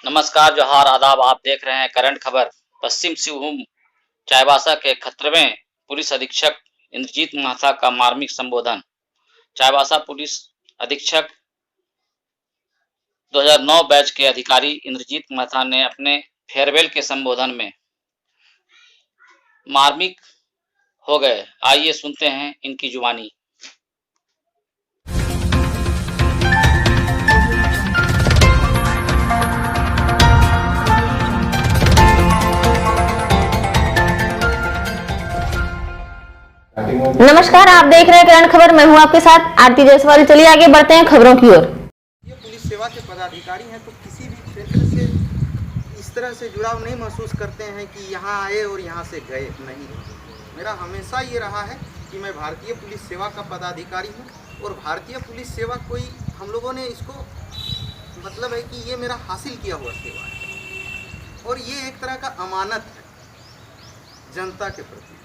नमस्कार, जोहार, आदाब। आप देख रहे हैं करंट खबर। पश्चिम सिंहभूम चाईबासा के 71वें पुलिस अधीक्षक इंद्रजीत महाथा का मार्मिक संबोधन। चाईबासा पुलिस अधीक्षक 2009 बैच के अधिकारी इंद्रजीत महाथा ने अपने फेयरवेल के संबोधन में मार्मिक हो गए। आइए सुनते हैं इनकी जुबानी। नमस्कार, आप देख रहे हैं करंट खबर। मैं हूं आपके साथ आरती जायसवाल। चलिए आगे बढ़ते हैं खबरों की ओर। ये पुलिस सेवा के पदाधिकारी हैं तो किसी भी क्षेत्र से इस तरह से जुड़ाव नहीं महसूस करते हैं कि यहाँ आए और यहाँ से गए। नहीं, मेरा हमेशा ये रहा है कि मैं भारतीय पुलिस सेवा का पदाधिकारी हूँ और भारतीय पुलिस सेवा कोई हम लोगों ने इसको मतलब है कि ये मेरा हासिल किया हुआ सेवा है और ये एक तरह का अमानत है जनता के प्रति।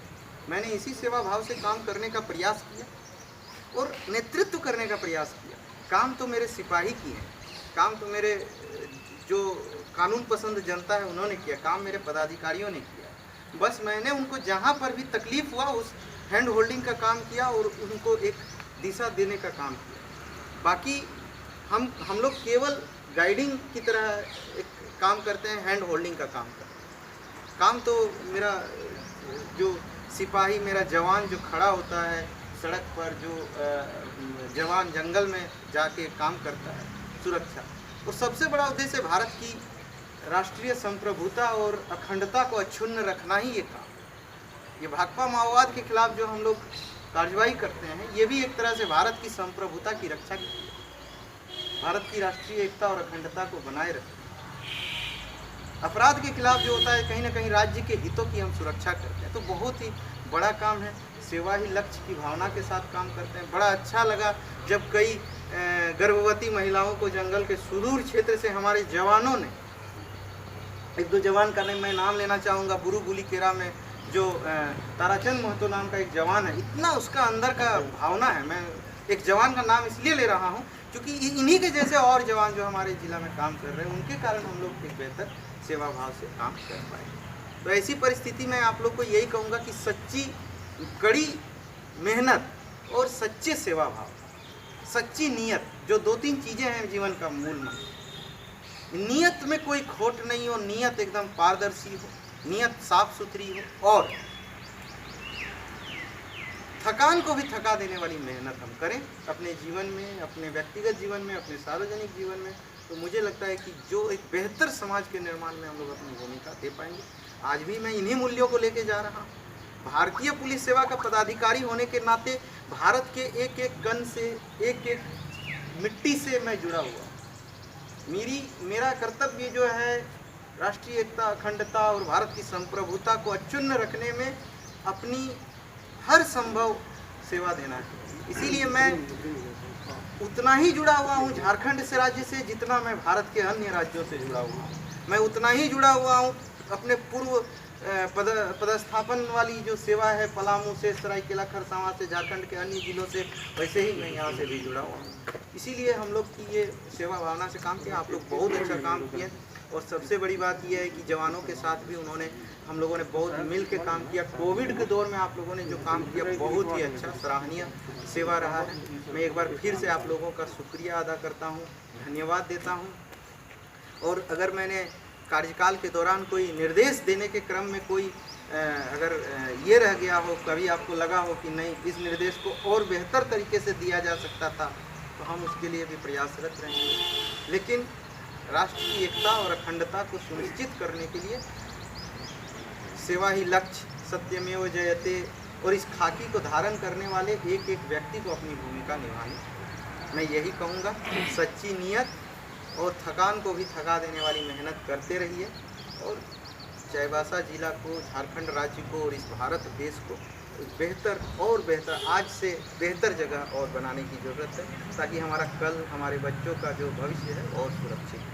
मैंने इसी सेवा भाव से काम करने का प्रयास किया और नेतृत्व करने का प्रयास किया। काम तो मेरे सिपाही की है, काम तो मेरे जो कानून पसंद जनता है उन्होंने किया, काम मेरे पदाधिकारियों ने किया। बस मैंने उनको जहाँ पर भी तकलीफ हुआ उस हैंड होल्डिंग का काम किया और उनको एक दिशा देने का काम किया। बाकी हम लोग केवल गाइडिंग की तरह एक काम करते हैं, हैंड होल्डिंग का काम करते हैं। काम तो मेरा जो सिपाही, मेरा जवान जो खड़ा होता है सड़क पर, जो जवान जंगल में जाके काम करता है सुरक्षा, और सबसे बड़ा उद्देश्य भारत की राष्ट्रीय संप्रभुता और अखंडता को अक्षुण्ण रखना ही ये काम। ये भाकपा माओवाद के खिलाफ जो हम लोग कार्रवाई करते हैं ये भी एक तरह से भारत की संप्रभुता की रक्षा की है, भारत की राष्ट्रीय एकता और अखंडता को बनाए रखना। अपराध के खिलाफ जो होता है कहीं ना कहीं राज्य के हितों की हम सुरक्षा करते हैं, तो बहुत ही बड़ा काम है। सेवा ही लक्ष्य की भावना के साथ काम करते हैं। बड़ा अच्छा लगा जब कई गर्भवती महिलाओं को जंगल के सुदूर क्षेत्र से हमारे जवानों ने, एक दो जवान का मैं नाम लेना चाहूँगा, बुरुगुली केरा में जो ताराचंद महतो नाम का एक जवान है, इतना उसका अंदर का भावना है। मैं एक जवान का नाम इसलिए ले रहा हूँ क्योंकि इन्हीं के जैसे और जवान जो हमारे जिला में काम कर रहे हैं उनके कारण हम लोग एक बेहतर सेवा भाव से काम कर पाए। तो ऐसी परिस्थिति में आप लोग को यही कहूँगा कि सच्ची कड़ी मेहनत और सच्चे सेवा भाव, सच्ची नीयत, जो दो तीन चीज़ें हैं जीवन का मूल मंत्र। नीयत में कोई खोट नहीं हो, नीयत एकदम पारदर्शी हो, नीयत साफ सुथरी हो और थकान को भी थका देने वाली मेहनत हम करें अपने जीवन में, अपने व्यक्तिगत जीवन में, अपने सार्वजनिक जीवन में। तो मुझे लगता है कि जो एक बेहतर समाज के निर्माण में हम लोग अपनी भूमिका दे पाएंगे। आज भी मैं इन्हीं मूल्यों को लेके जा रहा हूँ। भारतीय पुलिस सेवा का पदाधिकारी होने के नाते भारत के एक एक कण से, एक एक मिट्टी से मैं जुड़ा हुआ। मेरा कर्तव्य जो है राष्ट्रीय एकता, अखंडता और भारत की संप्रभुता को अक्षुण्ण रखने में अपनी हर संभव सेवा देना है। इसीलिए मैं उतना ही जुड़ा हुआ हूँ झारखंड से राज्य से जितना मैं भारत के अन्य राज्यों से जुड़ा हुआ हूँ। मैं उतना ही जुड़ा हुआ हूँ अपने पूर्व पदस्थापन वाली जो सेवा है पलामू से, सरायकेला खरसावां से, झारखंड के अन्य जिलों से, वैसे ही मैं यहाँ से भी जुड़ा हुआ हूँ। इसीलिए हम लोग की ये सेवा भावना से काम किया। आप लोग बहुत अच्छा काम किए और सबसे बड़ी बात यह है कि जवानों के साथ भी हम लोगों ने बहुत मिल के काम किया। कोविड के दौर में आप लोगों ने जो काम किया बहुत ही अच्छा, सराहनीय सेवा रहा है। मैं एक बार फिर से आप लोगों का शुक्रिया अदा करता हूँ, धन्यवाद देता हूँ। और अगर मैंने कार्यकाल के दौरान कोई निर्देश देने के क्रम में कोई अगर ये रह गया हो, कभी आपको लगा हो कि नहीं इस निर्देश को और बेहतर तरीके से दिया जा सकता था, तो हम उसके लिए भी प्रयासरत रहेंगे। लेकिन राष्ट्र की एकता और अखंडता को सुनिश्चित करने के लिए सेवा ही लक्ष्य, सत्यमेव जयते, और इस खाकी को धारण करने वाले एक एक व्यक्ति को अपनी भूमिका निभानी। मैं यही कहूँगा, सच्ची नीयत और थकान को भी थका देने वाली मेहनत करते रहिए और चाईबासा जिला को, झारखंड राज्य को और इस भारत देश को बेहतर और बेहतर, आज से बेहतर जगह और बनाने की ज़रूरत है, ताकि हमारा कल, हमारे बच्चों का जो भविष्य है और सुरक्षित हो।